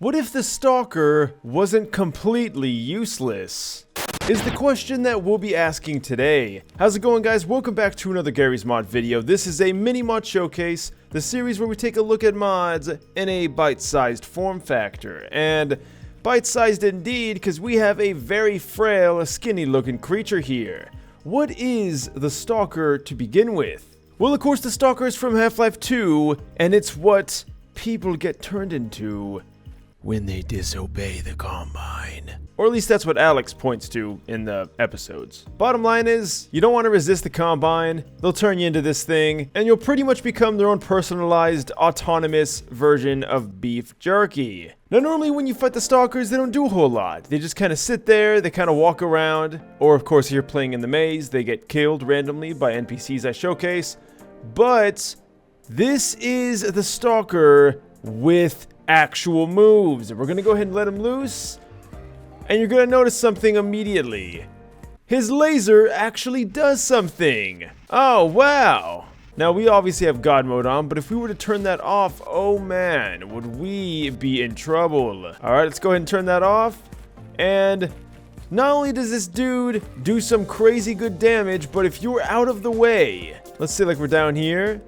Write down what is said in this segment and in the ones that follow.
What if the Stalker wasn't completely useless? Is the question that we'll be asking today. How's it going, guys? Welcome back to another Garry's Mod video. This is a mini mod showcase, the series where we take a look at mods in a bite-sized form factor. And bite-sized indeed, because we have a very frail, skinny-looking creature here. What is the Stalker to begin with? Well, of course, the Stalker is from Half-Life 2, and it's what people get turned into when they disobey the Combine. Or at least that's what Alex points to in the episodes. Bottom line is, you don't want to resist the Combine, they'll turn you into this thing, and you'll pretty much become their own personalized, autonomous version of beef jerky. Now normally when you fight the Stalkers, they don't do a whole lot. They just kind of sit there, they kind of walk around, or of course if you're playing in the maze, they get killed randomly by NPCs I showcase. But this is the Stalker with actual moves. We're gonna go ahead and let him loose. And you're gonna notice something immediately. His laser actually does something. Oh, wow. Now, we obviously have God mode on, but if we were to turn that off, oh man, would we be in trouble. Alright, let's go ahead and turn that off. And not only does this dude do some crazy good damage, but if you're out of the way, let's say like we're down here,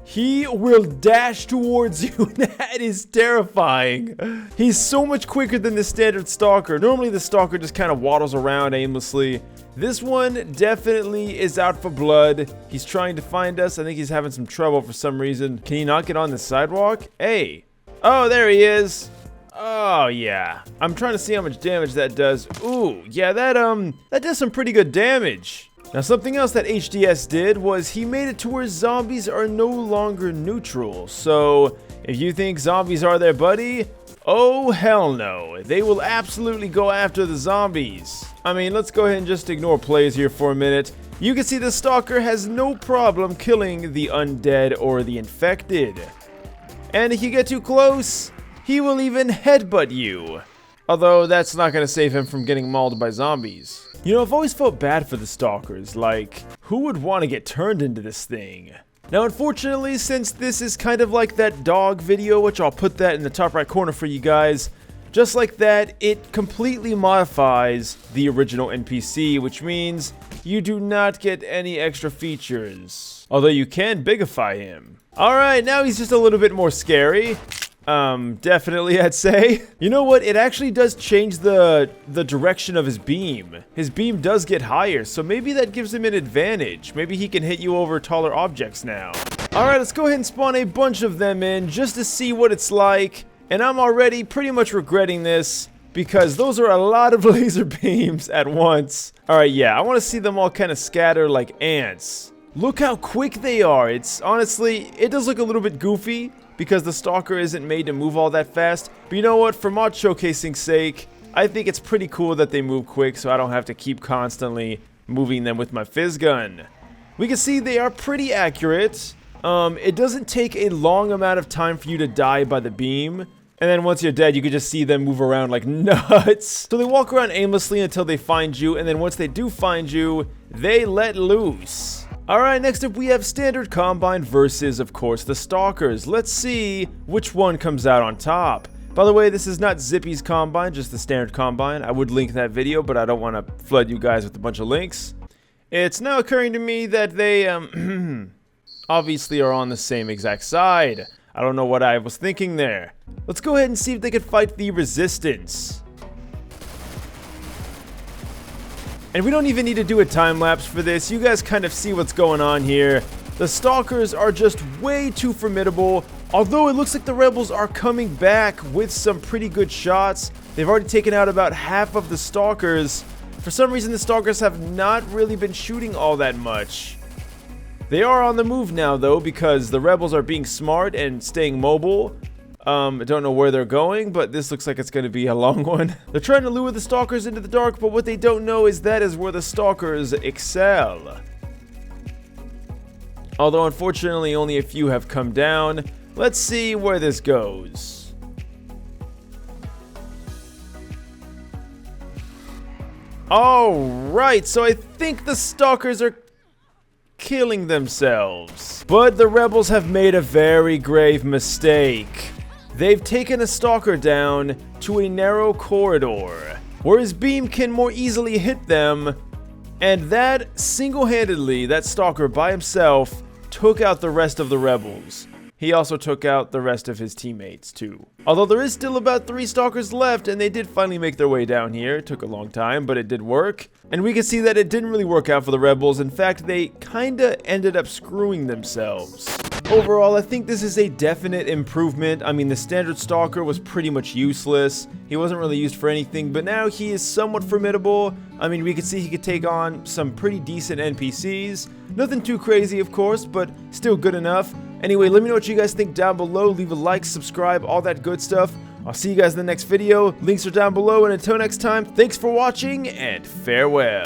he will dash towards you. That is terrifying. He's so much quicker than the standard Stalker. Normally the Stalker just kind of waddles around aimlessly. This one definitely is out for blood. He's trying to find us. I think he's having some trouble for some reason. Can he not get on the sidewalk? Hey. Oh, there he is. Oh, yeah. I'm trying to see how much damage that does. Ooh, yeah, that does some pretty good damage. Now, something else that HDS did was he made it to where zombies are no longer neutral. So, if you think zombies are their buddy, oh hell no. They will absolutely go after the zombies. I mean, let's go ahead and just ignore plays here for a minute. You can see the Stalker has no problem killing the undead or the infected. And if you get too close, he will even headbutt you. Although, that's not going to save him from getting mauled by zombies. You know, I've always felt bad for the Stalkers. Like, who would want to get turned into this thing? Now, unfortunately, since this is kind of like that dog video, which I'll put that in the top right corner for you guys, just like that, it completely modifies the original NPC, which means you do not get any extra features. Although you can bigify him. Alright, now he's just a little bit more scary. Definitely, I'd say. You know what? It actually does change the direction of his beam. His beam does get higher, so maybe that gives him an advantage. Maybe he can hit you over taller objects now. Alright, let's go ahead and spawn a bunch of them in just to see what it's like. And I'm already pretty much regretting this because those are a lot of laser beams at once. Alright, yeah, I want to see them all kind of scatter like ants. Look how quick they are. It's honestly, it does look a little bit goofy, because the Stalker isn't made to move all that fast. But you know what, for mod showcasing's sake, I think it's pretty cool that they move quick so I don't have to keep constantly moving them with my fizz gun. We can see they are pretty accurate. It doesn't take a long amount of time for you to die by the beam. And then once you're dead, you can just see them move around like nuts. So they walk around aimlessly until they find you, and then once they do find you, they let loose. Alright, next up we have Standard Combine versus, of course, the Stalkers. Let's see which one comes out on top. By the way, this is not Zippy's Combine, just the Standard Combine. I would link that video, but I don't want to flood you guys with a bunch of links. It's now occurring to me that they, obviously are on the same exact side. I don't know what I was thinking there. Let's go ahead and see if they can fight the Resistance. And we don't even need to do a time lapse for this. You guys kind of see what's going on here. The Stalkers are just way too formidable. Although it looks like the Rebels are coming back with some pretty good shots. They've already taken out about half of the Stalkers. For some reason, the Stalkers have not really been shooting all that much. They are on the move now, though, because the Rebels are being smart and staying mobile. I don't know where they're going, but this looks like it's going to be a long one. They're trying to lure the Stalkers into the dark, but what they don't know is that is where the Stalkers excel. Although, unfortunately, only a few have come down. Let's see where this goes. Alright, so I think the Stalkers are killing themselves. But the Rebels have made a very grave mistake. they've taken a Stalker down to a narrow corridor, where his beam can more easily hit them, and that single-handedly, that Stalker by himself, took out the rest of the rebels. He also took out the rest of his teammates too. Although there is still about 3 Stalkers left, and they did finally make their way down here. It took a long time, but it did work. And we can see that it didn't really work out for the rebels. In fact, they kinda ended up screwing themselves. Overall, I think this is a definite improvement. I mean, the standard Stalker was pretty much useless. He wasn't really used for anything, but now he is somewhat formidable. I mean, we can see he could take on some pretty decent NPCs. Nothing too crazy, of course, but still good enough. Anyway, let me know what you guys think down below. Leave a like, subscribe, all that good stuff. I'll see you guys in the next video. Links are down below, and until next time, thanks for watching, and farewell.